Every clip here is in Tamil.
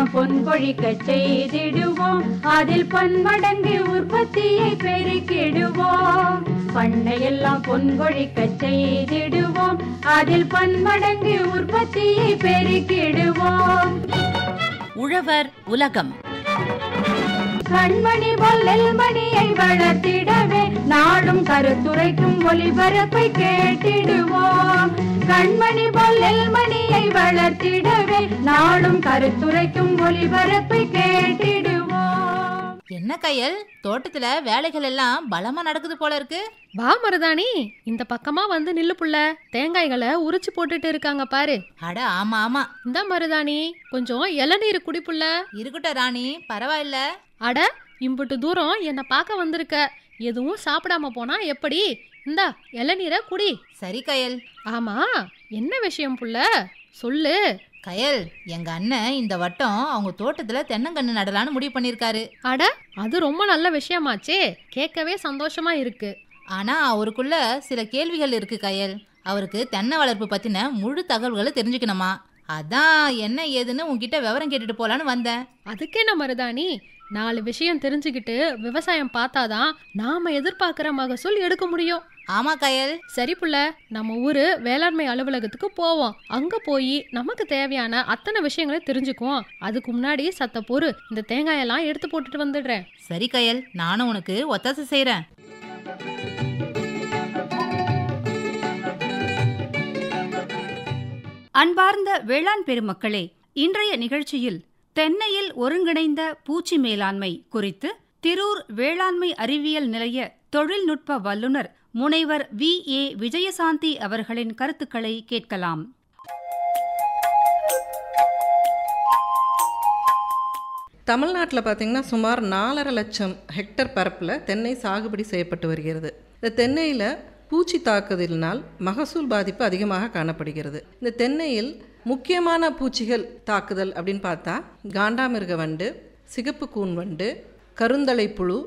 எல்லாம் பொன் கொழிக்க செய்திடுவோம். அதில் பன்மடங்கு உற்பத்தியை பெருக்கிடுவோம். பண்ணையெல்லாம் பொன் கொழிக்க செய்திடுவோம். அதில் பன்மடங்கு உற்பத்தியை பெருக்கிடுவோம். உழவர் உலகம். கண்மணி போல் நெல்மணியை வளர்த்திடவே நாடும் கருத்துரைக்கும் ஒளிபரப்பை கேட்டிடுவோம். கண்மணி போல் நெல்மணியை வளர்த்திடவே நாடும் கருத்துரைக்கும் ஒளிபரப்பை கேட்டிடுவோம். என்ன கையல், தோட்டத்துல வேலைகள் எல்லாம் பலமா நடக்குது போல இருக்கு. வா மருதாணி, இந்த பக்கமா வந்து நில்லு புள்ள. தேங்காய்களை உரிச்சு போட்டுட்டு இருக்காங்க பாரு. அட ஆமா ஆமா. இந்த மருதாணி, கொஞ்சம் இளநீர் குடிப்புள்ள. இருக்கட்டும் ராணி, பரவாயில்ல. அட, இம்புட்டு தூரம் என்ன பார்க்க வந்திருக்க, எதுவும் சாப்பிடாம போனா எப்படி? இந்தா இளநீரை குடி. சரி கயல். ஆமா, என்ன விஷயம் புள்ள, சொல்லு. கயல், எங்க அண்ணன் இந்த வட்டம் அவங்க தோட்டத்துல தென்னங்கன்று நடலான்னு முடிவு பண்ணிருக்காரு. அட, அது ரொம்ப நல்ல விஷயமாச்சே, கேட்கவே சந்தோஷமா இருக்கு. ஆனா அவருக்குள்ள சில கேள்விகள் இருக்கு கயல். அவருக்கு தென்னை வளர்ப்பு பத்தின முழு தகவல்களை தெரிஞ்சுக்கணுமா. அதான் என்ன ஏதுன்னு உன்கிட்ட விவரம் கேட்டுட்டு போலான்னு வந்தேன். அதுக்கு என்ன மருதாணி, 4 விஷயம் தெரிஞ்சுக்கிட்டு விவசாயம் பார்த்தாதான் நாம எதிர்பார்க்கிற மகசூல் எடுக்க முடியும். ஆமா கயல். சரி புள்ள, நம்ம ஊரு வேளாண்மை அலுவலகத்துக்கு போவோம். அங்க போய் நமக்கு தேவையான அத்தனை விஷயங்களை தெரிஞ்சுக்குவோம். அதுக்கு முன்னாடி சத்த பொறு, இந்த தேங்காயெல்லாம் எடுத்து போட்டுட்டு வந்துடுறேன். சரி கயல், நானும் உனக்கு ஒத்தாசை செய்யறேன். அன்பார்ந்த வேளாண் பெருமக்களே, இன்றைய நிகழ்ச்சியில் தென்னையில் ஒருங்கிணைந்த பூச்சி மேலாண்மை குறித்து திரூர் வேளாண்மை அறிவியல் நிலைய தொழில்நுட்ப வல்லுநர் முனைவர் VA விஜயசாந்தி அவர்களின் கருத்துக்களை கேட்கலாம். தமிழ்நாட்டில் பார்த்திங்கன்னா சுமார் 4.5 லட்சம் ஹெக்டர் பரப்பில் தென்னை சாகுபடி செய்யப்பட்டு வருகிறது. இந்த தென்னையில் பூச்சி தாக்குதலினால் மகசூல் பாதிப்பு அதிகமாக காணப்படுகிறது. இந்த தென்னையில் முக்கியமான பூச்சிகள் தாக்குதல் அப்படின்னு பார்த்தா காண்டாமிருக வண்டு, சிகப்பு கூன் வண்டு, கருந்தலை புழு,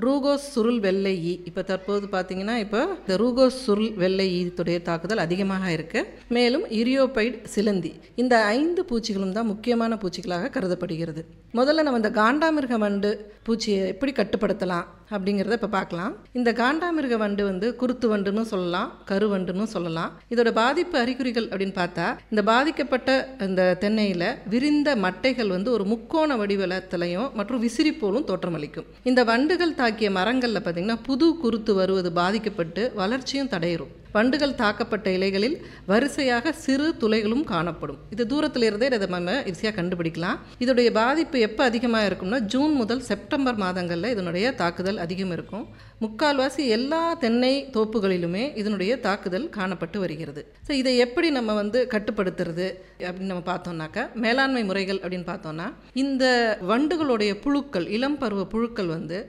ரூகோஸ் சுருள் வெள்ளை ஈ. இப்போ தற்போது பார்த்திங்கன்னா இப்போ இந்த ரூகோஸ் சுருள் வெள்ளை ஈத்துடைய தாக்குதல் அதிகமாக இருக்குது. மேலும் இரியோபைட் சிலந்தி, இந்த 5 பூச்சிகளும் தான் முக்கியமான பூச்சிகளாக கருதப்படுகிறது. முதல்ல நம்ம இந்த காண்டாமிருக வண்டு பூச்சியை எப்படி கட்டுப்படுத்தலாம் அப்படிங்கிறத இப்போ பார்க்கலாம். இந்த காண்டாமிருக வண்டு வந்து குருத்து வண்டுன்னு சொல்லலாம், கருவண்டுன்னு சொல்லலாம். இதோட பாதிப்பு அறிகுறிகள் அப்படின்னு பார்த்தா, இந்த பாதிக்கப்பட்ட இந்த தென்னையில் விரிந்த மட்டைகள் வந்து ஒரு முக்கோண வடிவத்திலையும் மற்றும் விசிறி போலும் தோற்றமளிக்கும். இந்த வண்டுகள் தாக்கிய மரங்களில் பார்த்திங்கன்னா புது குருத்து வருவது பாதிக்கப்பட்டு வளர்ச்சியும் தடையிடும். வண்டுகள் தாக்கப்பட்ட இலைகளில் வரிசையாக சிறு துளைகளும் காணப்படும். இது தூரத்தில் இருந்தே இதை நம்ம ஈஸியாக கண்டுபிடிக்கலாம். இதோடைய பாதிப்பு எப்போ அதிகமாக இருக்கும்னா ஜூன் முதல் செப்டம்பர் மாதங்களில் இதனுடைய தாக்குதல் அதிகம் இருக்கும். முக்கால்வாசி எல்லா தென்னை தோப்புகளிலுமே இதனுடைய தாக்குதல் காணப்பட்டு வருகிறது. ஸோ இதை எப்படி நம்ம வந்து கட்டுப்படுத்துறது அப்படின்னு நம்ம பார்த்தோம்னாக்கா, மேலாண்மை முறைகள் அப்படின்னு பார்த்தோம்னா, இந்த வண்டுகளுடைய புழுக்கள், இளம் பருவ புழுக்கள் வந்து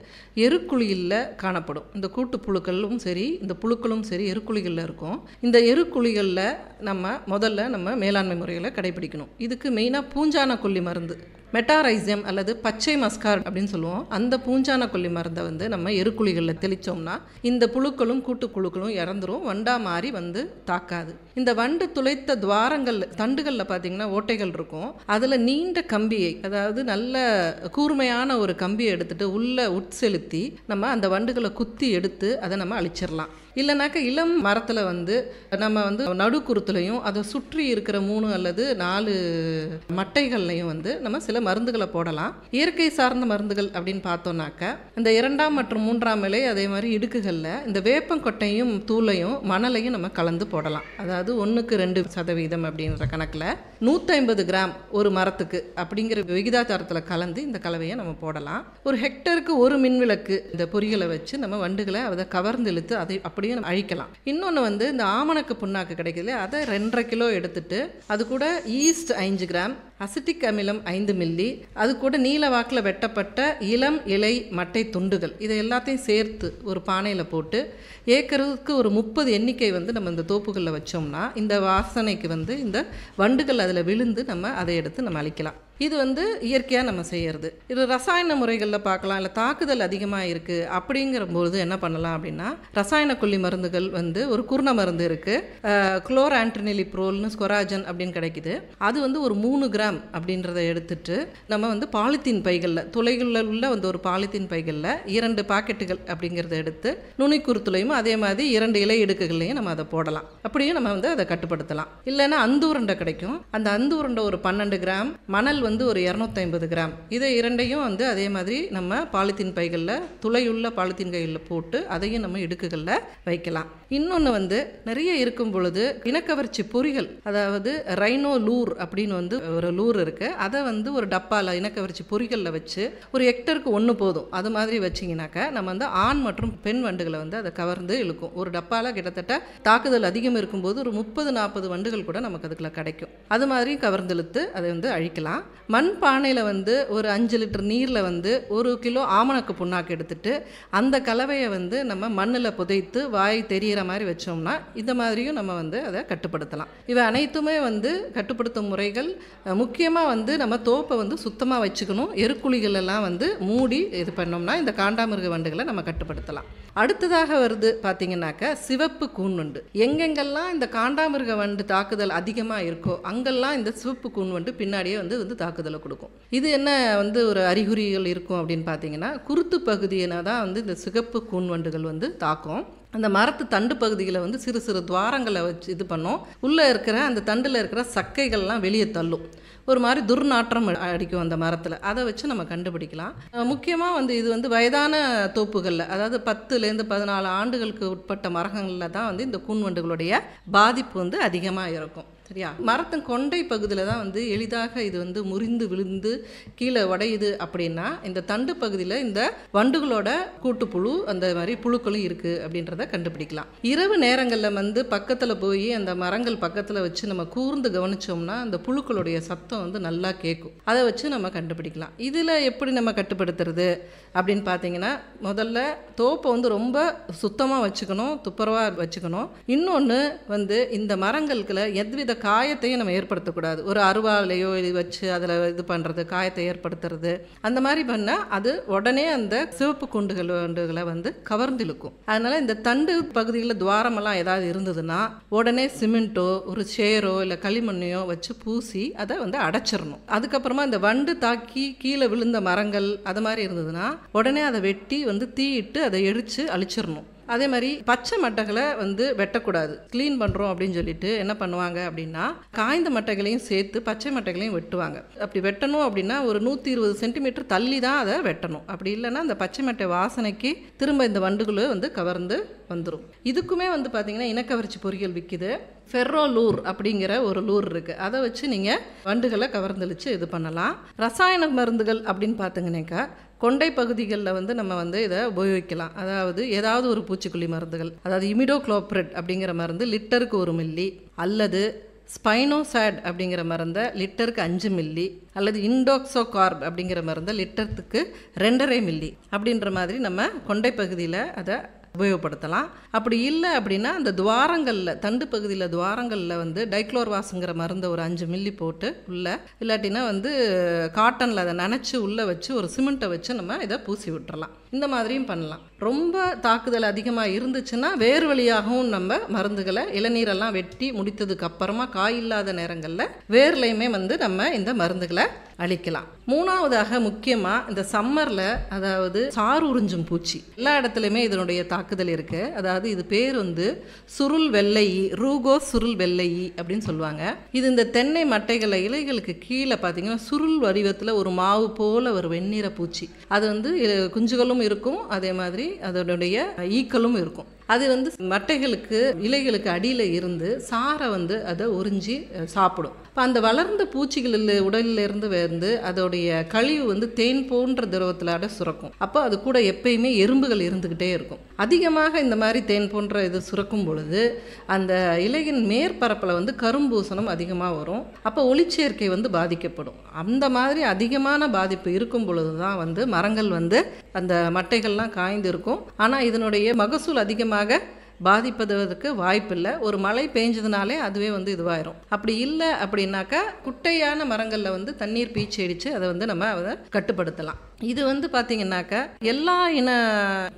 எருக்குழியில் காணப்படும். இந்த கூட்டு புழுக்களும் சரி, இந்த புழுக்களும் சரி எருக்குழிகளில் இருக்கும். இந்த எருக்குழிகளில் நம்ம மேலாண்மை முறைகளை கடைபிடிக்கணும். இதுக்கு மெயினாக பூஞ்சான கொல்லி மருந்து, மெட்டாரைசியம் அல்லது பச்சை மஸ்கார் அப்படின்னு சொல்லுவோம். அந்த பூஞ்சான கொல்லி மருந்தை வந்து நம்ம எருக்குழிகளில் தெளித்தோம்னா இந்த புழுக்களும் கூட்டு புழுக்களும் இறந்துரும், வண்டா மாறி வந்து தாக்காது. இந்த வண்டு துளைத்த துவாரங்கள் தண்டுகளில் பார்த்திங்கன்னா ஓட்டைகள் இருக்கும். அதில் நீண்ட கம்பியை, அதாவது நல்ல கூர்மையான ஒரு கம்பியை எடுத்துட்டு உள்ளே உட்செலுத்தி நம்ம அந்த வண்டுகளை குத்தி எடுத்து அதை நம்ம அழிச்சிடலாம். இல்லைனாக்கா இளம் மரத்தில் வந்து நம்ம வந்து நடுக்குருத்துலையும் அதை சுற்றி இருக்கிற 3 அல்லது 4 மட்டைகள்லையும் வந்து நம்ம சில மருந்துகளை போடலாம். இயற்கை சார்ந்த மருந்துகள் அப்படின்னு பார்த்தோம்னாக்கா, இந்த 2ஆம் மற்றும் 3ஆம் இலை, அதே மாதிரி இடுக்குகளில் இந்த வேப்பங்கொட்டையும் தூளையும் மணலையும் நம்ம கலந்து போடலாம். அதாவது 1:2% அப்படின்ற கணக்கில் 150 கிராம் ஒரு மரத்துக்கு அப்படிங்கிற விகிதாச்சாரத்தில் கலந்து இந்த கலவையை நம்ம போடலாம். ஒரு ஹெக்டருக்கு 1 மின்விளக்கு இந்த பொறிகளை வச்சு நம்ம வண்டுகளை அதை கவர்ந்து இழுத்து அதை அப்படியே அழிக்கலாம். இன்னொன்று வந்து இந்த ஆமணக்கு புண்ணாக்கு கிடைக்குது, அதை 2.5 கிலோ எடுத்துட்டு அது கூட ஈஸ்ட் 5 கிராம், அசிட்டிக் அமிலம் 5 மில்லி, அது கூட நீல வாக்கில் வெட்டப்பட்ட இளம் இலை மட்டை துண்டுகள், இதை எல்லாத்தையும் சேர்த்து ஒரு பானையில் போட்டு ஏக்கருக்கு ஒரு 30 எண்ணிக்கை வந்து நம்ம இந்த தோப்புகளில் வச்சோம்னா இந்த வாசனைக்கு வந்து இந்த வண்டுகள் அதில் விழுந்து நம்ம அதை எடுத்து நம்ம அழிக்கலாம். இது வந்து இயற்கையாக நம்ம செய்யறது. இது ரசாயன முறைகளில் பார்க்கலாம். இல்லை தாக்குதல் அதிகமாக இருக்குது அப்படிங்கிறபோது என்ன பண்ணலாம் அப்படின்னா, ரசாயன கொல்லி மருந்துகள் வந்து ஒரு குருண மருந்து இருக்குது, குளோரான்ட்ரினிலிப்ரோல்னு ஸ்கொராஜன் அப்படின்னு கிடைக்குது. அது வந்து ஒரு 3 கிராம் அப்படின்றத எடுத்துட்டு நம்ம வந்து பாலித்தீன் பைகளில், துளைகளில் உள்ள வந்து ஒரு பாலித்தீன் பைகளில் 2 பாக்கெட்டுகள் அப்படிங்கிறத எடுத்து நுனிக்குறுத்துலையும் அதே மாதிரி 2 இலை இடுக்குகள்லையும் நம்ம அதை போடலாம். அப்படியும் நம்ம வந்து அதை கட்டுப்படுத்தலாம். இல்லைன்னா அந்துருண்டை கிடைக்கும். அந்த அந்துருண்டை ஒரு 12 கிராம், மணல் வந்து ஒரு 250 கிராம், இதை இரண்டையும் வந்து அதே மாதிரி நம்ம பாலித்தீன் பைகளில், துளையுள்ள பாலித்தீன் பைகளில் போட்டு அதையும் நம்ம இடுக்குகளில் வைக்கலாம். இன்னொன்று வந்து நிறைய இருக்கும் பொழுது இனக்கவர்ச்சி பொறிகள், அதாவது ரைனோ லூர் அப்படின்னு வந்து ஒரு லூர் இருக்குது, அதை வந்து ஒரு டப்பாவில் இனக்கவர்ச்சி பொறிகளில் வச்சு ஒரு ஹெக்டருக்கு 1 போதும், அது மாதிரி வச்சிங்கனாக்கா நம்ம வந்து ஆண் மற்றும் பெண் வண்டுகளை வந்து அதை கவர்ந்து இழுக்கும். ஒரு டப்பாவில் கிட்டத்தட்ட தாக்குதல் அதிகம் இருக்கும்போது ஒரு 30-40 வண்டுகள் கூட நமக்கு அதுக்குள்ள கிடைக்கும். அது மாதிரி கவர்ந்து இழுத்து அதை வந்து அழிக்கலாம். மண் பானையில் வந்து ஒரு 5 லிட்டர் நீரில் வந்து 1 கிலோ ஆமணக்கு புண்ணாக்கு எடுத்துட்டு அந்த கலவையை வந்து நம்ம மண்ணில் புதைத்து வாய் தெரிகிற மாதிரி வச்சோம்னா இந்த மாதிரியும் நம்ம வந்து அதை கட்டுப்படுத்தலாம். இவை அனைத்துமே வந்து கட்டுப்படுத்தும் முறைகள். முக்கியமாக வந்து நம்ம தோப்பை வந்து சுத்தமாக வச்சுக்கணும். எருக்குழிகள் எல்லாம் வந்து மூடி இது பண்ணோம்னா இந்த காண்டாமிருக வண்டுகளை நம்ம கட்டுப்படுத்தலாம். அடுத்ததாக வருது பார்த்தீங்கன்னாக்கா சிவப்பு கூன் வண்டு. எங்கெங்கெல்லாம் இந்த காண்டாமிருக வண்டு தாக்குதல் அதிகமாக இருக்கோ அங்கெல்லாம் இந்த சிவப்பு கூன் வண்டு பின்னாடியே வந்து தாக்குதலை கொடுக்கும். இது என்ன வந்து ஒரு அறிகுறிகள் இருக்கும் அப்படின்னு பார்த்தீங்கன்னா, குருத்து பகுதியினா தான் வந்து இந்த சிகப்பு கூன் வண்டுகள் வந்து தாக்கும். அந்த மரத்து தண்டு பகுதியில் வந்து சிறு சிறு துவாரங்களை வச்சு இது பண்ணோம். உள்ளே இருக்கிற அந்த தண்டில் இருக்கிற சக்கைகள்லாம் வெளியே தள்ளும். ஒரு மாதிரி துர்நாற்றம் அடிக்கும் அந்த மரத்தில். அதை வச்சு நம்ம கண்டுபிடிக்கலாம். முக்கியமாக வந்து இது வந்து வயதான தோப்புகளில், அதாவது 10லேருந்து 14 ஆண்டுகளுக்கு உட்பட்ட மரங்களில் தான் வந்து இந்த கூன் வண்டுகளுடைய பாதிப்பு வந்து அதிகமாக இருக்கும். சரியா? மரத்தின் கொண்டை பகுதியில் தான் வந்து எளிதாக இது வந்து முறிந்து விழுந்து கீழே உடையுது. அப்படின்னா இந்த தண்டு பகுதியில் இந்த வண்டுகளோட கூட்டுப்புழு அந்த மாதிரி புழுக்களும் இருக்குது அப்படின்றத கண்டுபிடிக்கலாம். இரவு நேரங்களில் வந்து பக்கத்தில் போய் அந்த மரங்கள் பக்கத்தில் வச்சு நம்ம கூர்ந்து கவனித்தோம்னா அந்த புழுக்களுடைய சத்தம் வந்து நல்லா கேட்கும். அதை வச்சு நம்ம கண்டுபிடிக்கலாம். இதில் எப்படி நம்ம கட்டுப்படுத்துறது அப்படின்னு பார்த்தீங்கன்னா, முதல்ல தோப்பை வந்து ரொம்ப சுத்தமாக வச்சுக்கணும், துப்புரவாக வச்சுக்கணும். இன்னொன்று வந்து இந்த மரங்களுக்குள்ள எவ்வித காயத்தையும் நம்ம ஏற்படுத்தக்கூடாது. ஒரு அருவாலையோ இது வச்சு அதில் இது பண்ணுறது, காயத்தை ஏற்படுத்துறது, அந்த மாதிரி பண்ணால் அது உடனே அந்த சிவப்பு குண்டுகளை வந்து கவர்ந்து இழுக்கும். அதனால் இந்த தண்டு பகுதிகளில் துவாரமெல்லாம் ஏதாவது இருந்ததுன்னா உடனே சிமெண்ட்டோ ஒரு சேரோ இல்லை களிமண்ணையோ வச்சு பூசி அதை வந்து அடைச்சிடணும். அதுக்கப்புறமா இந்த வண்டு தாக்கி கீழே விழுந்த மரங்கள் அது மாதிரி இருந்ததுன்னா உடனே அதை வெட்டி வந்து தீயிட்டு அதை எரித்து அழிச்சிடணும். அதே மாதிரி பச்சை மட்டைகளை வந்து வெட்டக்கூடாது. க்ளீன் பண்ணுறோம் அப்படின்னு சொல்லிட்டு என்ன பண்ணுவாங்க அப்படின்னா, காய்ந்த மட்டைகளையும் சேர்த்து பச்சை மட்டைகளையும் வெட்டுவாங்க. அப்படி வெட்டணும் அப்படின்னா ஒரு 120 சென்டிமீட்டர் தள்ளி தான் அதை வெட்டணும். அப்படி இல்லைன்னா அந்த பச்சை மட்டை வாசனைக்கு திரும்ப இந்த வண்டுகளை வந்து கவர்ந்து வந்துடும். இதுக்குமே வந்து பார்த்திங்கன்னா இனக்கவர்ச்சி பொறிகள் விற்கிது. ஃபெர்ரோ லூர் அப்படிங்கிற ஒரு லூர் இருக்குது. அதை வச்சு நீங்கள் வண்டுகளை கவர்ந்தளிச்சு இது பண்ணலாம். ரசாயன மருந்துகள் அப்படின்னு பார்த்தீங்கன்னாக்கா கொண்டை பகுதிகளில் வந்து நம்ம வந்து இதை உபயோகிக்கலாம். அதாவது ஏதாவது ஒரு பூச்சிக்கொல்லி மருந்துகள், அதாவது இமிடோக்ளோப்ரிட் அப்படிங்கிற மருந்து லிட்டருக்கு 1 மில்லி, அல்லது ஸ்பைனோசாட் அப்படிங்கிற மருந்தை லிட்டருக்கு 5 மில்லி, அல்லது இண்டோக்சோகார்ப் அப்படிங்கிற மருந்தை லிட்டருக்கு 2.5 மில்லி அப்படின்ற மாதிரி நம்ம கொண்டை பகுதியில் அதை உபயோகப்படுத்தலாம். அப்படி இல்லை அப்படின்னா அந்த துவாரங்களில், தண்டு பகுதியில் துவாரங்களில் வந்து டைக்ளோர்வாஸுங்கிற மருந்தை ஒரு 5 மில்லி போட்டு உள்ளே, இல்லாட்டினா வந்து காட்டனில் அதை நனைச்சி உள்ளே வச்சு ஒரு சிமெண்ட்டை வச்சு நம்ம இதை பூசி விட்டுறலாம். இந்த மாதிரியும் பண்ணலாம். ரொம்ப தாக்குதல் அதிகமாக இருந்துச்சுன்னா வேறு வழியாகவும் நம்ம மருந்துகளை, இளநீரெல்லாம் வெட்டி முடித்ததுக்கு அப்புறமா காய் இல்லாத நேரங்களில் வேர்லையுமே வந்து நம்ம இந்த மருந்துகளை அழிக்கலாம். மூணாவதாக முக்கியமாக இந்த சம்மரில், அதாவது சாறு உறிஞ்சும் பூச்சி எல்லா இடத்துலையுமே இதனுடைய தாக்குதல் இருக்குது. அதாவது இது பேர் வந்து சுருள் வெள்ளையி, ரூகோ சுருள் வெள்ளையி அப்படின்னு சொல்லுவாங்க. இது இந்த தென்னை மட்டைகளை இலைகளுக்கு கீழே பார்த்தீங்கன்னா சுருள் வடிவத்தில் ஒரு மாவு போல ஒரு வெண்ணிற பூச்சி. அது வந்து குஞ்சுகளும் இருக்கும், அதே மாதிரி அதனுடைய ஈக்களும் இருக்கும். அது வந்து மட்டைகளுக்கு இலைகளுக்கு அடியில் இருந்து சாரை வந்து அதை உறிஞ்சி சாப்பிடும். இப்போ அந்த வளர்ந்த பூச்சிகளில் உடலிலிருந்து வந்து அதோடைய கழிவு வந்து தேன் போன்ற திரவத்தில் சுரக்கும். அப்போ அது கூட எப்பயுமே எறும்புகள் இருந்துக்கிட்டே இருக்கும். அதிகமாக இந்த மாதிரி தேன் போன்ற இது சுரக்கும் பொழுது அந்த இலையின் மேற்பரப்பில் வந்து கரும்பூசணம் அதிகமாக வரும். அப்போ ஒளிச்சேர்க்கை வந்து பாதிக்கப்படும். அந்த மாதிரி அதிகமான பாதிப்பு இருக்கும் பொழுது தான் வந்து மரங்கள் வந்து அந்த மட்டைகள்லாம் காய்ந்து இருக்கும். ஆனால் இதனுடைய மகசூல் அதிகமாக பாதிப்பதற்கு வாய்ப்பில்லை. ஒரு மழை பெஞ்சதுனாலே அதுவே வந்து இதுவாயிரும். அப்படி இல்லை அப்படின்னாக்கா குட்டையான மரங்களில் வந்து தண்ணீர் பீச்சி அடித்து அதை வந்து நம்ம அதை கட்டுப்படுத்தலாம். இது வந்து பார்த்திங்கனாக்கா எல்லா இன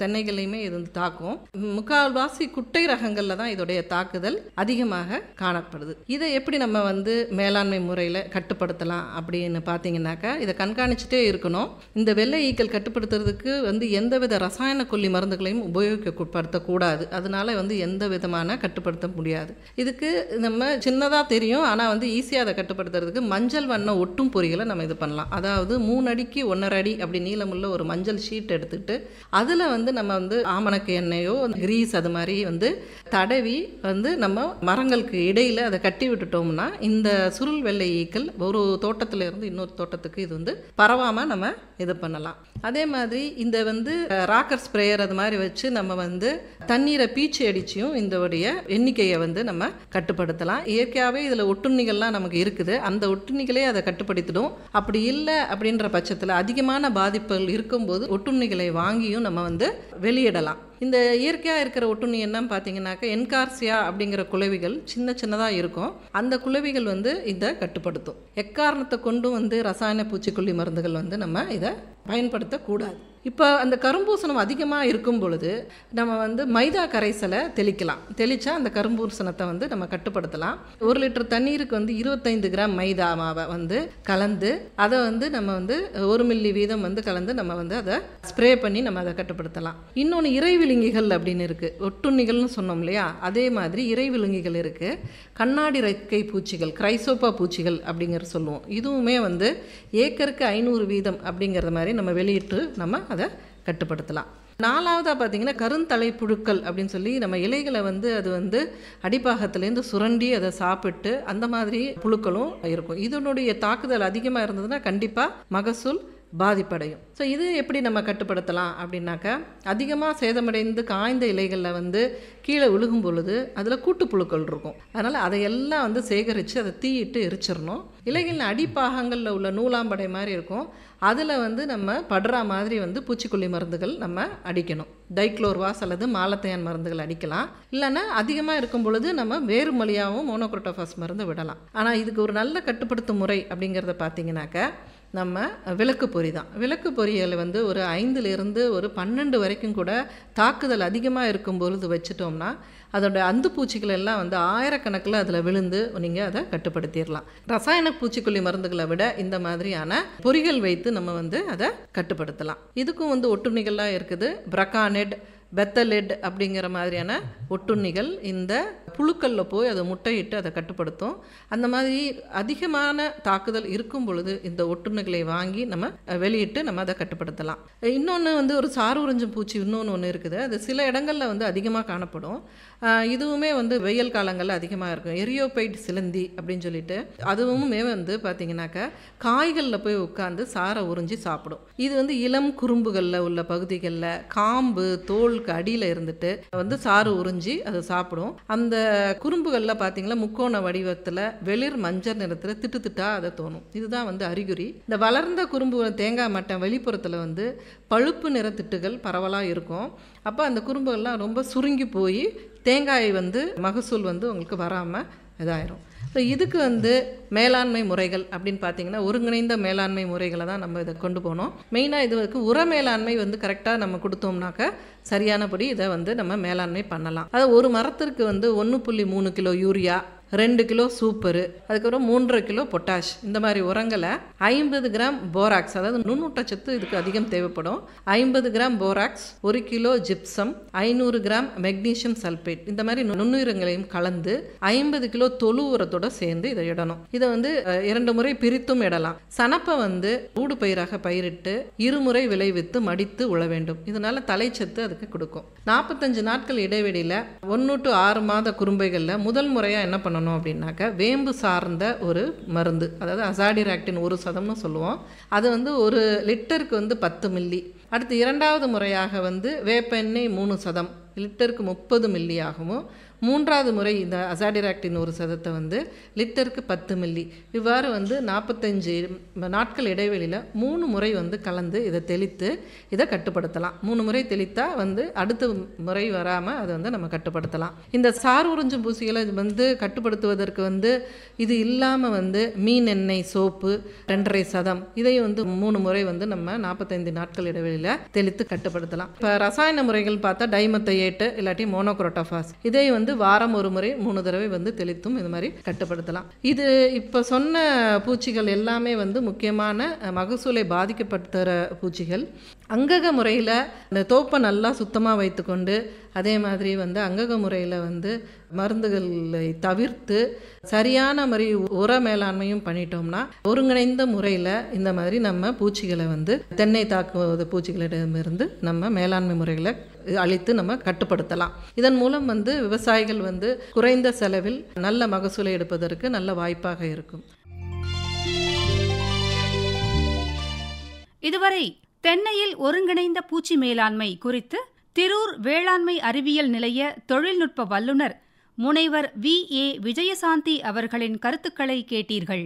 தென்னைகளையுமே இது வந்து தாக்கும். முக்கால்வாசி குட்டை ரகங்களில் தான் இதோடைய தாக்குதல் அதிகமாக காணப்படுது. இதை எப்படி நம்ம வந்து மேலாண்மை முறையில் கட்டுப்படுத்தலாம் அப்படின்னு பார்த்தீங்கன்னாக்கா இதை கண்காணிச்சுட்டே இருக்கணும். இந்த வெள்ளை ஈக்கள் கட்டுப்படுத்துறதுக்கு வந்து எந்தவித ரசாயன கொல்லி மருந்துகளையும் உபயோகப்படுத்தக்கூடாது. அதனால வந்து எந்த விதமான கட்டுப்படுத்த முடியாது. இதுக்கு நம்ம சின்னதாக தெரியும், ஆனால் வந்து ஈஸியாக அதை கட்டுப்படுத்துறதுக்கு மஞ்சள் வண்ண ஒட்டும் பொறிகளை நம்ம இது பண்ணலாம். அதாவது 3 அடிக்கு 1.5 அடி அப்படி நீளமுள்ள ஒரு மஞ்சள் ஷீட் எடுத்துக்கிட்டு அதில் வந்து நம்ம வந்து ஆமணக்கு எண்ணெயோ கிரீஸ் அது மாதிரி வந்து தடவி வந்து நம்ம மரங்களுக்கு இடையில் அதை கட்டி விட்டுட்டோம்னா இந்த சுருள் வெள்ளை ஈக்கள் ஒரு தோட்டத்தில் இருந்து இன்னொரு தோட்டத்துக்கு இது வந்து பரவாமல் நம்ம இது பண்ணலாம். அதே மாதிரி இந்த வந்து ராக்கர் ஸ்ப்ரேயர் அது மாதிரி வச்சு நம்ம வந்து தண்ணீரை பீச்சி அடிச்சியும் இதோடைய எண்ணிக்கையை வந்து நம்ம கட்டுப்படுத்தலாம். இயற்கையாகவே இதில் ஒட்டுண்ணிகள்லாம் நமக்கு இருக்குது, அந்த ஒட்டுண்ணிகளே அதை கட்டுப்படுத்திடும். அப்படி இல்லை அப்படின்ற பட்சத்தில் அதிகமான பாதிப்புகள் இருக்கும்போது ஒட்டுண்ணிகளை வாங்கியும் நம்ம வந்து வெளியிடலாம். இந்த இயற்கையாக இருக்கிற ஒட்டுண்ணி என்னன்னு பார்த்தீங்கன்னாக்கா என்கார்சியா அப்படிங்கிற குளவிகள் சின்னதாக இருக்கும். அந்த குளவிகள் வந்து இதை கட்டுப்படுத்தும். எக்காரணத்தை கொண்டும் வந்து ரசாயன பூச்சிக்கொல்லி மருந்துகள் வந்து நம்ம இதை பயன்படுத்தக்கூடாது. இப்போ அந்த கரும்பூசணம் அதிகமாக இருக்கும் பொழுது நம்ம வந்து மைதா கரைசலை தெளித்தா அந்த கரும்பூசணத்தை வந்து நம்ம கட்டுப்படுத்தலாம். 1 லிட்டர் தண்ணீருக்கு வந்து 25 கிராம் மைதா மாவை வந்து கலந்து அதை வந்து நம்ம வந்து 1 மில்லி வீதம் வந்து கலந்து நம்ம வந்து அதை ஸ்ப்ரே பண்ணி நம்ம அதை கட்டுப்படுத்தலாம். இன்னொன்று இறைவிழுங்கிகள் அப்படின்னு இருக்குது. ஒட்டுண்ணிகள்னு சொன்னோம் இல்லையா, அதே மாதிரி இறைவிழுங்கிகள் இருக்குது. கண்ணாடி ரெக்கை பூச்சிகள், கிரைசோப்பா பூச்சிகள் அப்படிங்கிற சொல்லுவோம். இதுவுமே வந்து ஏக்கருக்கு 500 வீதம் அப்படிங்கிறத மாதிரி நம்ம வெளியிட்டு நம்ம அதை கட்டுப்படுத்தலாம். 4வதாக பார்த்தீங்கன்னா கருந்தலை புழுக்கள் அப்படின்னு சொல்லி நம்ம இலைகளை வந்து அது வந்து அடிப்பாகத்துலேருந்து சுரண்டி அதை சாப்பிட்டு அந்த மாதிரி புழுக்களும் இருக்கும். இதனுடைய தாக்குதல் அதிகமாக இருந்ததுன்னா கண்டிப்பாக மகசூல் பாதிப்படையும். ஸோ இது எப்படி நம்ம கட்டுப்படுத்தலாம் அப்படின்னாக்கா அதிகமாக சேதமடைந்து காய்ந்த இலைகளில் வந்து கீழே விழுகும் பொழுது அதில் கூட்டுப்புழுக்கள் இருக்கும். அதனால் அதையெல்லாம் வந்து சேகரித்து அதை தீயிட்டு எரிச்சிடணும். இலைகளின் அடிப்பாகங்களில் உள்ள நூலாம்படை மாதிரி இருக்கும், அதில் வந்து நம்ம படுற மாதிரி வந்து பூச்சிக்கொல்லி மருந்துகள் நம்ம அடிக்கணும். டைக்ளோர்வாஸ் அல்லது மாலத்தையான் மருந்துகள் அடிக்கலாம். இல்லைன்னா அதிகமாக இருக்கும் பொழுது நம்ம வேறு மொழியாகவும் மோனோக்ரோட்டோஃபாஸ் மருந்து விடலாம். ஆனால் இதுக்கு ஒரு நல்ல கட்டுப்படுத்தும் முறை அப்படிங்கிறத பார்த்தீங்கன்னாக்கா நம்ம விளக்கு பொறி தான். விளக்கு பொறியில் வந்து ஒரு 5லிருந்து ஒரு 12 வரைக்கும் கூட தாக்குதல் அதிகமாக இருக்கும் பொழுது வச்சுட்டோம்னா அதோட அந்து பூச்சிகள் எல்லாம் வந்து ஆயிரக்கணக்கில் அதில் விழுந்து நீங்கள் அதை கட்டுப்படுத்திடலாம். ரசாயன பூச்சிக்கொல்லி மருந்துகளை விட இந்த மாதிரியான பொறிகள் வைத்து நம்ம வந்து அதை கட்டுப்படுத்தலாம். இதுக்கும் வந்து ஒட்டுண்ணிகள்லாம் இருக்குது. பிரகானெட், பெத்தலெட் அப்படிங்கிற மாதிரியான ஒட்டுண்ணிகள் இந்த புழுக்களில் போய் அதை முட்டையிட்டு அதை கட்டுப்படுத்தும். அந்த மாதிரி அதிகமான தாக்குதல் இருக்கும் பொழுது இந்த ஒட்டுண்ணிகளை வாங்கி நம்ம வெளியிட்டு நம்ம அதை கட்டுப்படுத்தலாம். இன்னொன்று வந்து ஒரு சாறு உறிஞ்சும் பூச்சி ஒன்று இருக்குது. அது சில இடங்களில் வந்து அதிகமாக காணப்படும். இதுவுமே வந்து வெயில் காலங்களில் அதிகமாக இருக்கும். எரியோபைட் சிலந்தி அப்படின்னு சொல்லிட்டு அதுவுமே வந்து பார்த்திங்கனாக்கா காய்களில் போய் உட்காந்து சாரை உறிஞ்சி சாப்பிடும். இது வந்து இளம் குறும்புகளில் உள்ள பகுதிகளில் காம்பு தோல் அடியில் இருந்துட்டு வந்து சாறு உறிஞ்சி அதை சாப்பிடும். அந்த குறும்புகளில் பார்த்தீங்கன்னா முக்கோண வடிவத்தில் வெளிர் மஞ்சள் நிறத்தில் திட்டுத்திட்டா அதை தோணும். இதுதான் வந்து அறிகுறி. இந்த வளர்ந்த குறும்பு தேங்காய் மட்டை வெளிப்புறத்தில் வந்து பழுப்பு நிற திட்டுகள் பரவலாக இருக்கும். அப்போ அந்த குறும்புகள்லாம் ரொம்ப சுருங்கி போய் தேங்காய் வந்து மகசூல் வந்து உங்களுக்கு வராமல் இதாயிரும். ஸோ இதுக்கு வந்து மேலாண்மை முறைகள் அப்படின்னு பார்த்தீங்கன்னா ஒருங்கிணைந்த மேலாண்மை முறைகளை தான் நம்ம இதை கொண்டு போனோம். மெயினாக இதுக்கு உர மேலாண்மை வந்து கரெக்டாக நம்ம கொடுத்தோம்னாக்கா சரியானபடி இதை வந்து நம்ம மேலாண்மை பண்ணலாம். அது ஒரு மரத்திற்கு வந்து 1.3 கிலோ யூரியா, 2 கிலோ சூப்பரு, அதுக்கப்புறம் 3.5 கிலோ பொட்டாஷ், இந்த மாதிரி உரங்களை 50 கிராம் போராக்ஸ், அதாவது நுண்ணூட்டச்சத்து இதுக்கு அதிகம் தேவைப்படும், 50 gram borax, 1 kilo gypsum, 500 gram magnesium sulphate, இந்த மாதிரி நுண்ணுயிரங்களையும் கலந்து 50 கிலோ தொழு உரத்தோட சேர்ந்து இதை இடணும். இதை வந்து 2 முறை பிரித்தும் இடலாம். சனப்பை வந்து ஊடு பயிராக பயிரிட்டு 2 முறை விளைவித்து மடித்து உழ வேண்டும். இதனால தலைச்சத்து அதுக்கு கொடுக்கும். 45 நாட்கள் இடைவெளியில் 1 to 6 மாத குறும்பைகளில் முதல் முறையாக என்ன பண்ணணும் அப்படின்னாக்கா வேம்பு சார்ந்த ஒரு மருந்து, அதாவது அசாடிராக்டின் 1% சொல்லுவோம். அது வந்து 1 லிட்டருக்கு வந்து 10 மில்லி. அடுத்து 2வது முறையாக வந்து வேப்பெண்ணெய் 3% லிட்டருக்கு 30 மில்லி ஆகவும், மூன்றாவது முறை இந்த அசாடிராக்டின் ஒரு சதத்தை வந்து லிட்டருக்கு 10 மில்லி இவ்வாறு வந்து 45 நாட்கள் இடைவெளியில் 3 முறை வந்து கலந்து இதை தெளித்து இதை கட்டுப்படுத்தலாம். 3 முறை தெளித்தா வந்து அடுத்த முறை வராமல் அதை வந்து நம்ம கட்டுப்படுத்தலாம். இந்த சார் உறிஞ்சும் பூச்சிகளை வந்து கட்டுப்படுத்துவதற்கு வந்து இது இல்லாமல் வந்து மீன் எண்ணெய் சோப்பு 2.5 சதம் இதை வந்து 3 முறை வந்து நம்ம 45 நாட்கள் இடைவெளியில் தெளித்து கட்டுப்படுத்தலாம். இப்போ ரசாயன முறைகள் பார்த்தா டைமெத்தையேட்டு இல்லாட்டி மோனோக்ரோட்டோஃபாஸ் இதை வந்து வாரம் ஒரு முறை 3 தடவை வந்து தெளித்தும் இது மாதிரி கட்டுப்படுத்தலாம். இது இப்போ சொன்ன பூச்சிகள் எல்லாமே வந்து முக்கியமான மகசூலை பாதிக்கப்படுத்துகிற பூச்சிகள். அங்கக முறையில் இந்த தோப்பை நல்லா சுத்தமாக வைத்துக்கொண்டு அதே மாதிரி வந்து அங்கக முறையில் வந்து மருந்துகளை தவிர்த்து சரியான மாதிரி உர மேலாண்மையும் பண்ணிட்டோம்னா ஒருங்கிணைந்த முறையில் இந்த மாதிரி நம்ம பூச்சிகளை வந்து தென்னை தாக்குவது பூச்சிகளிடமிருந்து நம்ம மேலாண்மை முறைகளை அளித்து நம்ம கட்டுப்படுத்தலாம். இதன் மூலம் வந்து விவசாயிகள் வந்து குறைந்த செலவில் நல்ல மகசூலை எடுப்பதற்கு நல்ல வாய்ப்பாக இருக்கும். இதுவரை தென்னையில் ஒருங்கிணைந்த பூச்சி மேலாண்மை குறித்து திரூர் வேளாண்மை அறிவியல் நிலைய தொழில்நுட்ப வல்லுநர் முனைவர் VA விஜயசாந்தி அவர்களின் கருத்துக்களை கேட்டீர்கள்.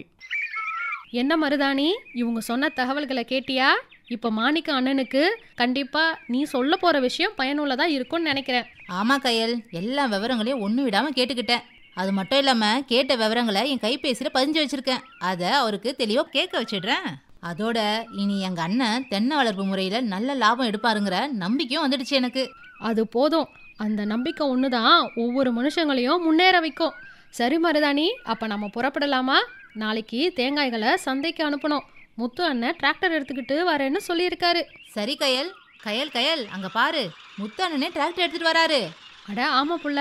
என்ன மருதாணி, இவங்க சொன்ன தகவல்களை கேட்டியா? இப்போ மாணிக்க அண்ணனுக்கு கண்டிப்பா நீ சொல்ல போற விஷயம் பயனுள்ளதா இருக்கும்னு நினைக்கிறேன். ஆமா கயல், எல்லா விவரங்களையும் ஒன்றும் விடாமல் கேட்டுக்கிட்டேன். அது மட்டும் இல்லாமல் கேட்ட விவரங்களை என் கைபேசியில் பதிஞ்சு வச்சுருக்கேன். அதை அவருக்கு தெளிவாக கேட்க வச்சிடுறேன். அதோட இனி எங்கள் அண்ணன் தென்னை வளர்ப்பு முறையில் நல்ல லாபம் எடுப்பாருங்கிற நம்பிக்கையும் வந்துடுச்சு எனக்கு. அது போதும், அந்த நம்பிக்கை ஒன்று தான் ஒவ்வொரு மனுஷங்களையும் முன்னேற வைக்கும். சரி மருதாணி, அப்போ நம்ம புறப்படலாமா? நாளைக்கு தேங்காய்களை சந்தைக்கு அனுப்பணும். முத்து அண்ணன் டிராக்டர் எடுத்துக்கிட்டு வரேன்னு சொல்லியிருக்காரு. சரி கயல், கயல் கயல் அங்கே பாரு, முத்து அண்ணனே டிராக்டர் எடுத்துகிட்டு வராரு. அட ஆமா புள்ள,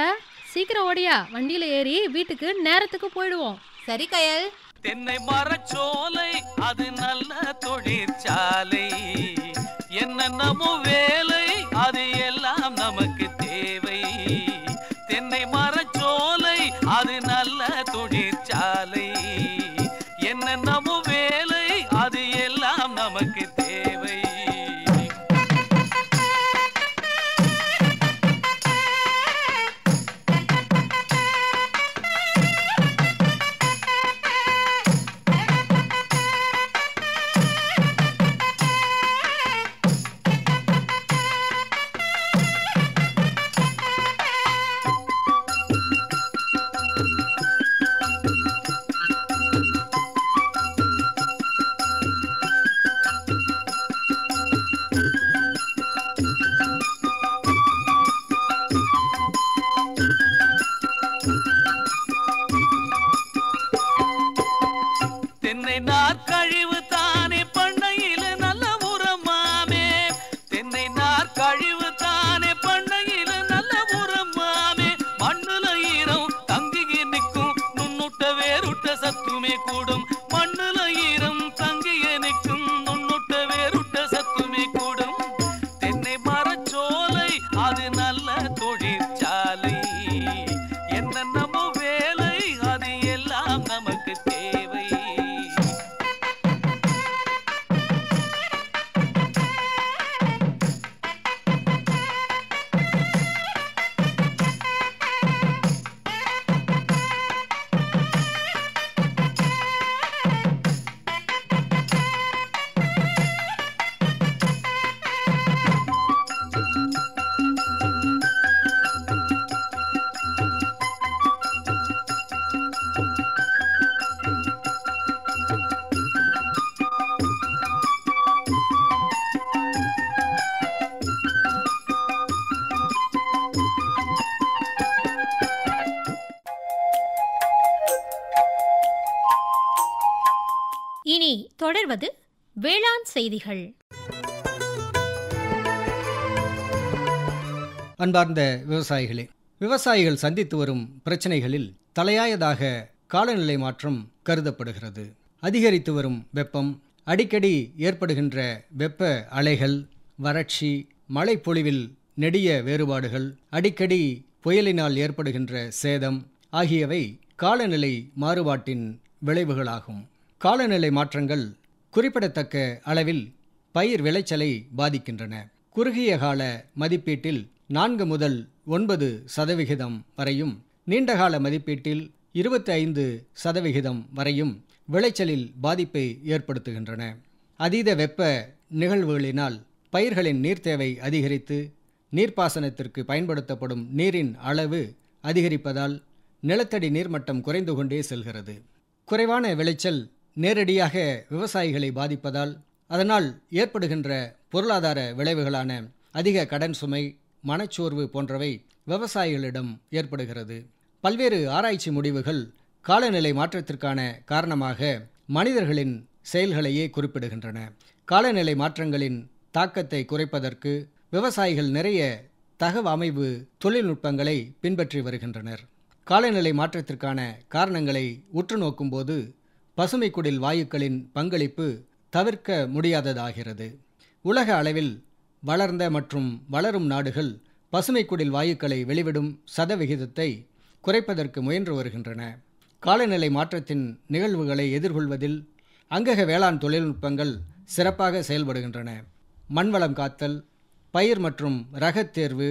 சீக்கிரம் ஓடியா, வண்டியில் ஏறி வீட்டுக்கு நேரத்துக்கு போயிடுவோம். சரி கயல். தென்னை மரச்சோலை அது நல்ல தொழிற்சாலை, என்னென்னமோ வேலை அது எல்லாம் நமக்கு தேவை. தென்னை மரச்சோலை அது நல்ல தொழிற்சாலை, என்னென்னமோ வேலை அது எல்லாம் நமக்கு தேவை. தென்னை நார்கழிவு தானே பண்ணையில நல்ல உரமாமே, தென்னை நார்கழிவு தானே பண்ணையில நல்ல உரமாமே. மண்ணுல ஈரம் தங்கி நிற்கும், நுண்ணுட்ட வேறுட்ட சத்துமே கூடும். மண்ணுல ஈரம் தங்கி நிற்கும், நுண்ணுட்ட வேறுட்ட சத்துமே கூடும். தென்னை மரச்சோலை அது நல்ல தொழிற்சாலை, என்னென்னமோ வேலை அது எல்லாம் நமக்கு தேவை. இனி தொடர்வது வேளாண் செய்திகள். அன்பார்ந்த விவசாயிகளே, விவசாயிகள் சந்தித்து வரும் பிரச்சனைகளில் தலையாயதாக காலநிலை மாற்றம் கருதப்படுகிறது. அதிகரித்து வரும் வெப்பம், அடிக்கடி ஏற்படுகின்ற வெப்ப அலைகள், வறட்சி, மழைப்பொழிவில் நெடிய வேறுபாடுகள், அடிக்கடி புயலினால் ஏற்படுகின்ற சேதம் ஆகியவை காலநிலை மாறுபாட்டின் விளைவுகளாகும். காலநிலை மாற்றங்கள் குறிப்பிடத்தக்க அளவில் பயிர் விளைச்சலை பாதிக்கின்றன. குறுகிய கால மதிப்பீட்டில் 4 முதல் 9% வரையும், நீண்டகால மதிப்பீட்டில் 25% வரையும் விளைச்சலில் பாதிப்பை ஏற்படுத்துகின்றன. அதீத வெப்ப நிகழ்வுகளினால் பயிர்களின் நீர் தேவை அதிகரித்து நீர்ப்பாசனத்திற்கு பயன்படுத்தப்படும் நீரின் அளவு அதிகரிப்பதால் நிலத்தடி நீர்மட்டம் குறைந்து கொண்டே செல்கிறது. குறைவான விளைச்சல் நேரடியாக விவசாயிகளை பாதிப்பதால் அதனால் ஏற்படுகின்ற பொருளாதார விளைவுகளான அதிக கடன் சுமை, மனச்சோர்வு போன்றவை விவசாயிகளிடம் ஏற்படுகிறது. பல்வேறு ஆராய்ச்சி முடிவுகள் காலநிலை மாற்றத்திற்கான காரணமாக மனிதர்களின் செயல்களையே குறிப்பிடுகின்றன. காலநிலை மாற்றங்களின் தாக்கத்தை குறைப்பதற்கு விவசாயிகள் நிறைய தகவமைவு தொழில்நுட்பங்களை பின்பற்றி வருகின்றனர். காலநிலை மாற்றத்திற்கான காரணங்களை உற்று நோக்கும்போது பசுமைக்குடில் வாயுக்களின் பங்களிப்பு தவிர்க்க முடியாததாகிறது. உலக அளவில் வளர்ந்த மற்றும் வளரும் நாடுகள் பசுமைக்குடில் வாயுக்களை வெளிவிடும் சதவிகிதத்தை குறைப்பதற்கு முயன்று வருகின்றன. காலநிலை மாற்றத்தின் நிகழ்வுகளை எதிர்கொள்வதில் அங்கக வேளாண் தொழில்நுட்பங்கள் சிறப்பாக செயல்படுகின்றன. மண்வளம் காத்தல், பயிர் மற்றும் ரகத் தேர்வு,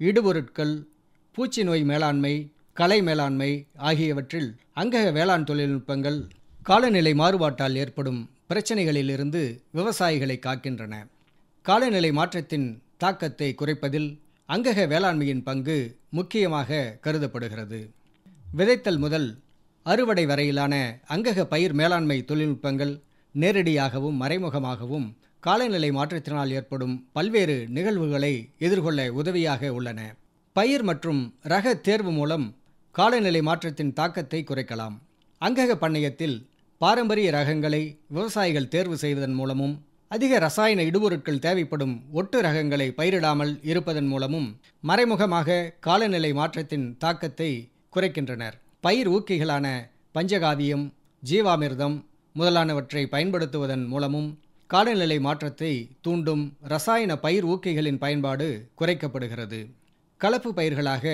இடுபொருட்கள், பூச்சி நோய் மேலாண்மை, களை மேலாண்மை ஆகியவற்றில் அங்கக வேளாண் தொழில்நுட்பங்கள் காலநிலை மாறுபாட்டால் ஏற்படும் பிரச்சனைகளிலிருந்து விவசாயிகளை காக்கின்றன. காலநிலை மாற்றத்தின் தாக்கத்தை குறைப்பதில் அங்கக வேளாண்மையின் பங்கு முக்கியமாக கருதப்படுகிறது. விதைத்தல் முதல் அறுவடை வரையிலான அங்கக பயிர் மேலாண்மை தொழில்நுட்பங்கள் நேரடியாகவும் மறைமுகமாகவும் காலநிலை மாற்றத்தினால் ஏற்படும் பல்வேறு நிகழ்வுகளை எதிர்கொள்ள உதவியாக உள்ளன. பயிர் மற்றும் ரக தேர்வு மூலம் காலநிலை மாற்றத்தின் தாக்கத்தை குறைக்கலாம். அங்கக பண்ணையத்தில் பாரம்பரிய ரகங்களை விவசாயிகள் தேர்வு செய்வதன் மூலமும், அதிக ரசாயன இடுபொருட்கள் தேவைப்படும் ஒட்டு ரகங்களை பயிரிடாமல் இருப்பதன் மூலமும் மறைமுகமாக காலநிலை மாற்றத்தின் தாக்கத்தை குறைக்கின்றனர். பயிர் ஊக்கிகளான பஞ்சகாவியம், ஜீவாமிர்தம் முதலானவற்றை பயன்படுத்துவதன் மூலமும் காலநிலை மாற்றத்தை தூண்டும் ரசாயன பயிர் ஊக்கிகளின் பயன்பாடு குறைக்கப்படுகிறது. கலப்பு பயிர்களாக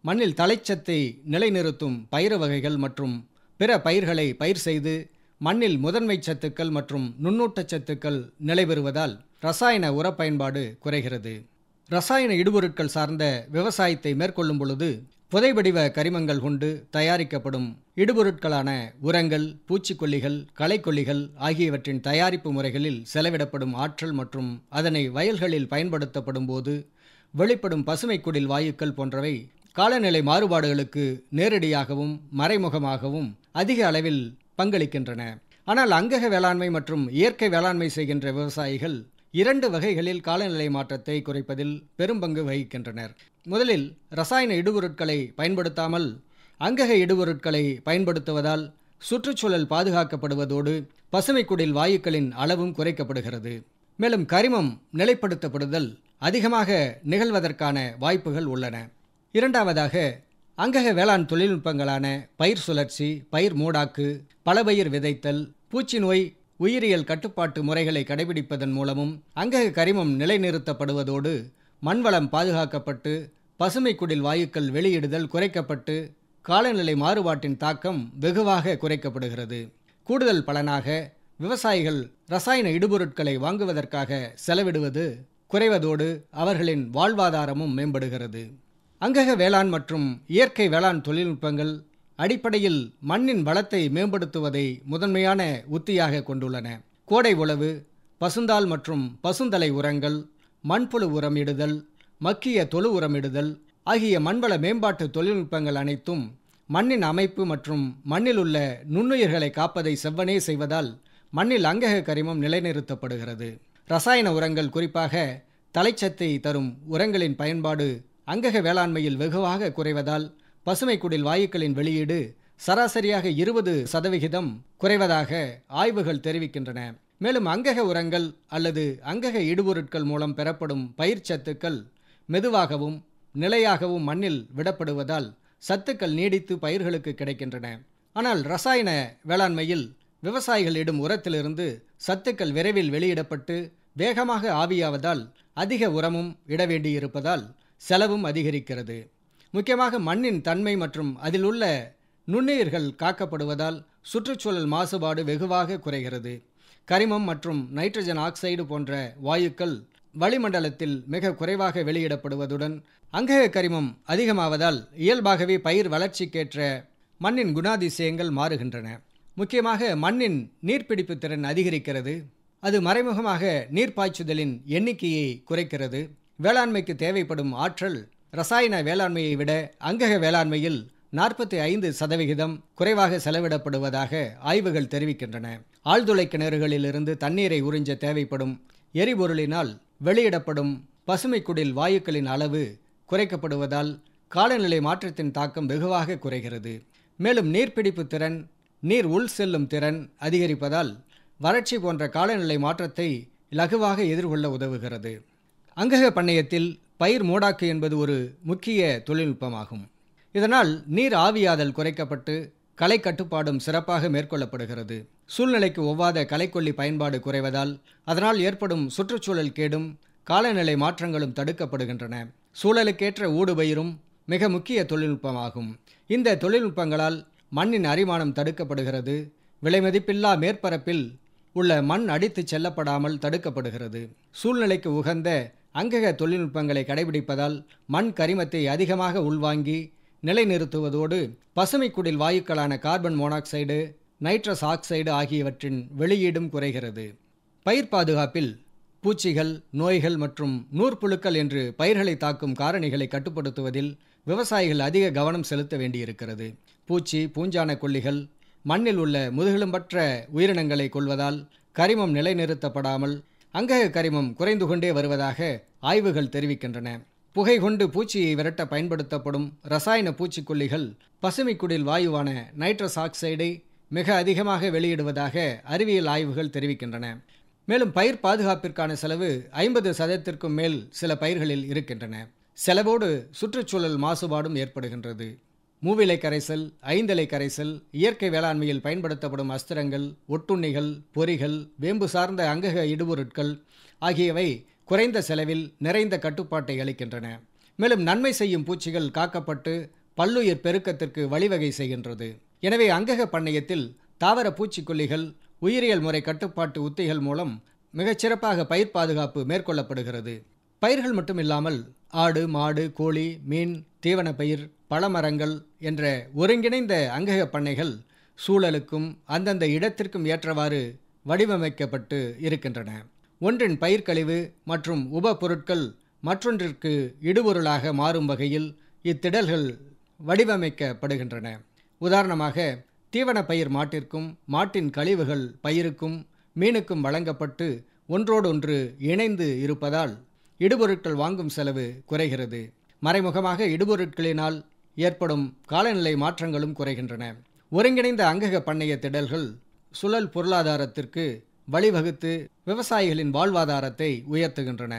மண்ணில் தழைச்சத்தை நிலைநிறுத்தும் பயிறு வகைகள் மற்றும் பிற பயிர்களை பயிர் செய்து மண்ணில் முதன்மை சத்துக்கள் மற்றும் நுண்ணூட்டச் சத்துக்கள் நிலைபெறுவதால் ரசாயன உர பயன்பாடு குறைகிறது. ரசாயன இடுபொருட்கள் சார்ந்த விவசாயத்தை மேற்கொள்ளும் பொழுது புதைவடிவ கரிமங்கள் கொண்டு தயாரிக்கப்படும் இடுபொருட்களான உரங்கள், பூச்சிக்கொல்லிகள், களைக்கொல்லிகள் ஆகியவற்றின் தயாரிப்பு முறைகளில் செலவிடப்படும் ஆற்றல் மற்றும் அதனை வயல்களில் பயன்படுத்தப்படும் போது வெளிப்படும் பசுமைக்குடில் வாயுக்கள் போன்றவை காலநிலை மாறுபாடுகளுக்கு நேரடியாகவும் மறைமுகமாகவும் அதிக அளவில் பங்களிக்கின்றன. ஆனால் அங்கக வேளாண்மை மற்றும் இயற்கை வேளாண்மை செய்கின்ற விவசாயிகள் 2 வகைகளில் காலநிலை மாற்றத்தை குறைப்பதில் பெரும்பங்கு வகிக்கின்றனர். முதலில் ரசாயன இடுபொருட்களை பயன்படுத்தாமல் அங்கக இடுபொருட்களை பயன்படுத்துவதால் சுற்றுச்சூழல் பாதுகாக்கப்படுவதோடு பசுமைக்குடில் வாயுக்களின் அளவும் குறைக்கப்படுகிறது. மேலும் கரிமம் நிலைப்படுத்தப்படுதல் அதிகமாக நிகழ்வதற்கான வாய்ப்புகள் உள்ளன. இரண்டாவதாக, அங்கக வேளாண் தொழில்நுட்பங்களான பயிர் சுழற்சி, பயிர் மூடாக்கு, பலபயிர் விதைத்தல், பூச்சி நோய் உயிரியல் கட்டுப்பாட்டு முறைகளை கடைபிடிப்பதன் மூலமும் அங்கக கரிமம் நிலைநிறுத்தப்படுவதோடு மண்வளம் பாதுகாக்கப்பட்டு பசுமைக்குடில் வாயுக்கள் வெளியிடுதல் குறைக்கப்பட்டு காலநிலை மாறுபாட்டின் தாக்கம் வெகுவாக குறைக்கப்படுகிறது. கூடுதல் பலனாக விவசாயிகள் ரசாயன இடுபொருட்களை வாங்குவதற்காக செலவிடுவது குறைவதோடு அவர்களின் வாழ்வாதாரமும் மேம்படுகிறது. அங்கக வேளாண் மற்றும் இயற்கை வேளாண் தொழில்நுட்பங்கள் அடிப்படையில் மண்ணின் வளத்தை மேம்படுத்துவதை முதன்மையான உத்தியாக கொண்டுள்ளன. கோடை உழவு, பசுந்தாள் மற்றும் பசுந்தலை உரங்கள், மண்புழு உரமிடுதல், மக்கிய தொழு உரமிடுதல் ஆகிய மண்வள மேம்பாட்டு தொழில்நுட்பங்கள் அனைத்தும் மண்ணின் அமைப்பு மற்றும் மண்ணில் உள்ள நுண்ணுயிர்களை காப்பதை செவ்வனே செய்வதால் மண்ணில் அங்கக கரிமம் நிலைநிறுத்தப்படுகிறது. ரசாயன உரங்கள், குறிப்பாக தலைச்சத்தை தரும் உரங்களின் பயன்பாடு அங்கக வேளாண்மையில் வெகுவாக குறைவதால் பசுமைக்குடில் வாயுக்களின் வெளியீடு சராசரியாக 20% குறைவதாக ஆய்வுகள் தெரிவிக்கின்றன. மேலும் அங்கக உரங்கள் அல்லது அங்கக இடுபொருட்கள் மூலம் பெறப்படும் பயிர் சத்துக்கள் மெதுவாகவும் நிலையாகவும் மண்ணில் விடப்படுவதால் சத்துக்கள் நீடித்து பயிர்களுக்கு கிடைக்கின்றன. ஆனால் ரசாயன வேளாண்மையில் விவசாயிகள் இடும் உரத்திலிருந்து சத்துக்கள் விரைவில் வெளியிடப்பட்டு வேகமாக ஆவியாவதால் அதிக உரமும் இட வேண்டியிருப்பதால் செலவும் அதிகரிக்கிறது. முக்கியமாக மண்ணின் தன்மை மற்றும் அதில் உள்ள நுண்ணுயிர்கள் காக்கப்படுவதால் சுற்றுச்சூழல் மாசுபாடு வெகுவாக குறைகிறது. கரிமம் மற்றும் நைட்ரஜன் ஆக்சைடு போன்ற வாயுக்கள் வளிமண்டலத்தில் மிக குறைவாக வெளியிடப்படுவதுடன் அங்கக கரிமம் அதிகமாவதால் இயல்பாகவே பயிர் வளர்ச்சிக்கேற்ற மண்ணின் குணாதிசயங்கள் மாறுகின்றன. முக்கியமாக மண்ணின் நீர்பிடிப்பு திறன் அதிகரிக்கிறது. அது மறைமுகமாக நீர் பாய்ச்சுதலின் எண்ணிக்கையை குறைக்கிறது. வேளாண்மைக்கு தேவைப்படும் ஆற்றல் ரசாயன வேளாண்மையை விட அங்கக வேளாண்மையில் 45% குறைவாக செலவிடப்படுவதாக ஆய்வுகள் தெரிவிக்கின்றன. ஆழ்துளை கிணறுகளிலிருந்து தண்ணீரை உறிஞ்ச தேவைப்படும் எரிபொருளினால் வெளியிடப்படும் பசுமை குடில் வாயுக்களின் அளவு குறைக்கப்படுவதால் காலநிலை மாற்றத்தின் தாக்கம் வெகுவாக குறைகிறது. மேலும் நீர்பிடிப்பு திறன், நீர் உள் செல்லும் திறன் அதிகரிப்பதால் வறட்சி போன்ற காலநிலை மாற்றத்தை இலகுவாக எதிர்கொள்ள உதவுகிறது. அங்கக பண்ணையத்தில் பயிர் மூடாக்கு என்பது ஒரு முக்கிய தொழில்நுட்பமாகும். இதனால் நீர் ஆவியாதல் குறைக்கப்பட்டு களை கட்டுப்பாடும் சிறப்பாக மேற்கொள்ளப்படுகிறது. சூழ்நிலைக்கு ஒவ்வாத களைக்கொல்லி பயன்பாடு குறைவதால் அதனால் ஏற்படும் சுற்றுச்சூழல் கேடும் காலநிலை மாற்றங்களும் தடுக்கப்படுகின்றன. சூழலுக்கேற்ற ஊடுபயிரும் மிக முக்கிய தொழில்நுட்பமாகும். இந்த தொழில்நுட்பங்களால் மண்ணின் அரிமானம் தடுக்கப்படுகிறது. விலைமதிப்பில்லா மேற்பரப்பில் உள்ள மண் அடித்து செல்லப்படாமல் தடுக்கப்படுகிறது. சூழ்நிலைக்கு உகந்த அங்கக தொழில்நுட்பங்களை கடைபிடிப்பதால் மண் கரிமத்தை அதிகமாக உள்வாங்கி நிலைநிறுத்துவதோடு பசுமை குடில் வாயுக்களான கார்பன் மோனாக்சைடு, நைட்ரஸ் ஆக்சைடு ஆகியவற்றின் வெளியீடும் குறைகிறது. பயிர் பாதுகாப்பில் பூச்சிகள், நோய்கள் மற்றும் நூற்புழுக்கள் என்று பயிர்களை தாக்கும் காரணிகளை கட்டுப்படுத்துவதில் விவசாயிகள் அதிக கவனம் செலுத்த வேண்டியிருக்கிறது. பூச்சி, பூஞ்சான கொல்லிகள் மண்ணில் உள்ள முதுகெலும்பற்ற உயிரினங்களை கொள்வதால் கரிமம் நிலைநிறுத்தப்படாமல் அங்கக கரிமம் குறைந்து கொண்டே வருவதாக ஆய்வுகள் தெரிவிக்கின்றன. புகை கொண்டு பூச்சியை விரட்ட பயன்படுத்தப்படும் ரசாயன பூச்சிக்கொல்லிகள் பசுமை குடில் வாயுவான நைட்ரஸ் ஆக்சைடை மிக அதிகமாக வெளியிடுவதாக அறிவியல் ஆய்வுகள் தெரிவிக்கின்றன. மேலும் பயிர் பாதுகாப்பிற்கான செலவு 50% மேல் சில பயிர்களில் இருக்கின்றன. செலவோடு சுற்றுச்சூழல் மாசுபாடும் ஏற்படுகின்றது. மூவிலை கரைசல், ஐந்திலை கரைசல், இயற்கை வேளாண்மையில் பயன்படுத்தப்படும் அஸ்திரங்கள், ஒட்டுண்ணிகள், பொறிகள், வேம்பு சார்ந்த அங்கக இடுபொருட்கள் ஆகியவை குறைந்த செலவில் நிறைந்த கட்டுப்பாட்டை அளிக்கின்றன. மேலும் நன்மை செய்யும் பூச்சிகள் காக்கப்பட்டு பல்லுயிர் பெருக்கத்திற்கு வழிவகை செய்கின்றது. எனவே அங்கக பண்ணையத்தில் தாவர பூச்சிக்கொல்லிகள், உயிரியல் முறை கட்டுப்பாட்டு உத்திகள் மூலம் மிகச்சிறப்பாக பயிர் பாதுகாப்பு மேற்கொள்ளப்படுகிறது. பயிர்கள் மட்டுமில்லாமல் ஆடு, மாடு, கோழி, மீன், தீவனப்பயிர், பழமரங்கள் என்ற ஒருங்கிணைந்த அங்கக பண்ணைகள் சூழலுக்கும் அந்தந்த இடத்திற்கும் ஏற்றவாறு வடிவமைக்கப்பட்டு இருக்கின்றன. ஒன்றின் பயிர்க்கழிவு மற்றும் உப பொருட்கள் மற்றொன்றிற்கு இடுபொருளாக மாறும் வகையில் இத்திடல்கள் வடிவமைக்கப்படுகின்றன. உதாரணமாக தீவனப்பயிர் மாட்டிற்கும், மாட்டின் கழிவுகள் பயிருக்கும், மீனுக்கும் வழங்கப்பட்டு ஒன்றோடொன்று இணைந்து இருப்பதால் இடுபொருட்கள் வாங்கும் செலவு குறைகிறது. மறைமுகமாக இடுபொருட்களினால் ஏற்படும் காலநிலை மாற்றங்களும் குறைகின்றன. ஒருங்கிணைந்த அங்கக பண்ணைய திடல்கள் சுழல் பொருளாதாரத்திற்கு வழிவகுத்து விவசாயிகளின் வாழ்வாதாரத்தை உயர்த்துகின்றன.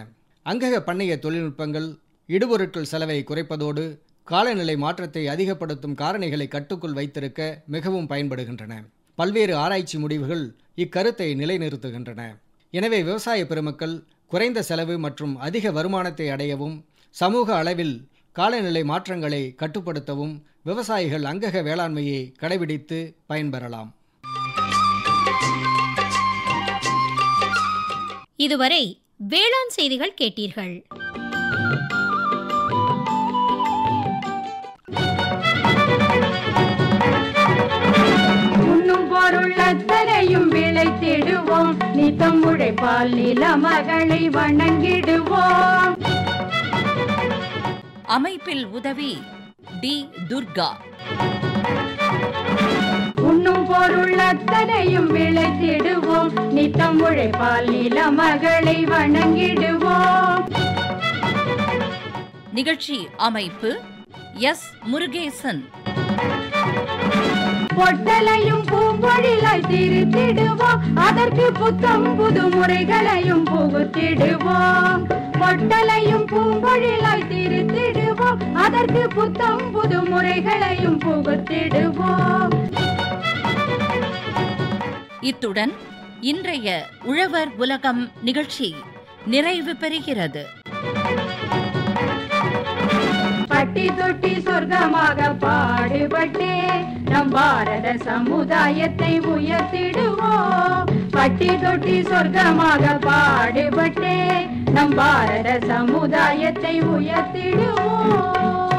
அங்கக பண்ணைய தொழில்நுட்பங்கள் இடுபொருட்கள் செலவை குறைப்பதோடு காலநிலை மாற்றத்தை அதிகப்படுத்தும் காரணிகளை கட்டுக்குள் வைத்திருக்க மிகவும் பயன்படுகின்றன. பல்வேறு ஆராய்ச்சி முடிவுகள் இக்கருத்தை நிலைநிறுத்துகின்றன. எனவே விவசாய பெருமக்கள் குறைந்த செலவு மற்றும் அதிக வருமானத்தை அடையவும், சமூக அளவில் காலநிலை மாற்றங்களை கட்டுப்படுத்தவும் விவசாயிகள் அங்கக வேளாண்மையை கடைபிடித்து பயன்பெறலாம். இதுவரை வேளாண் செய்திகள் கேட்டீர்கள். உண்ணும் பொருள் அத்தனையும் விளைத்திடுவோம், நித்தம் உழைப்பால் நில மகளை வணங்கிடுவோம். அமைப்பில் உதவி டி. துர்கா. உண்ணும் பொருள் அத்தனையும் விளைத்திடுவோம், நித்தம் உழைப்பால் நில மகளை வணங்கிடுவோம். நிகழ்ச்சி அமைப்பு எஸ். முருகேசன். பொட்டலையும் பூம்பொழிலாய் திருத்திடுவோம், அதற்கு புத்தம் புது முறைகளையும் புகுத்திடுவோம். பொட்டலையும் பூம்பொழிலாய் திருத்திடுவோம், அதற்கு புத்தம் புது முறைகளையும் புகுத்திடுவோம். இத்துடன் இன்றைய உழவர் உலகம் நிகழ்ச்சி நிறைவு பெறுகிறது. பட்டி தொட்டி சொர்க்கமாக பாடுபட்டே நம் பாரத சமுதாயத்தை உயர்த்திடுவோம். பட்டி தொட்டி சொர்க்கமாக பாடுபட்டே நம் பாரத சமுதாயத்தை உயர்த்திடுவோம்.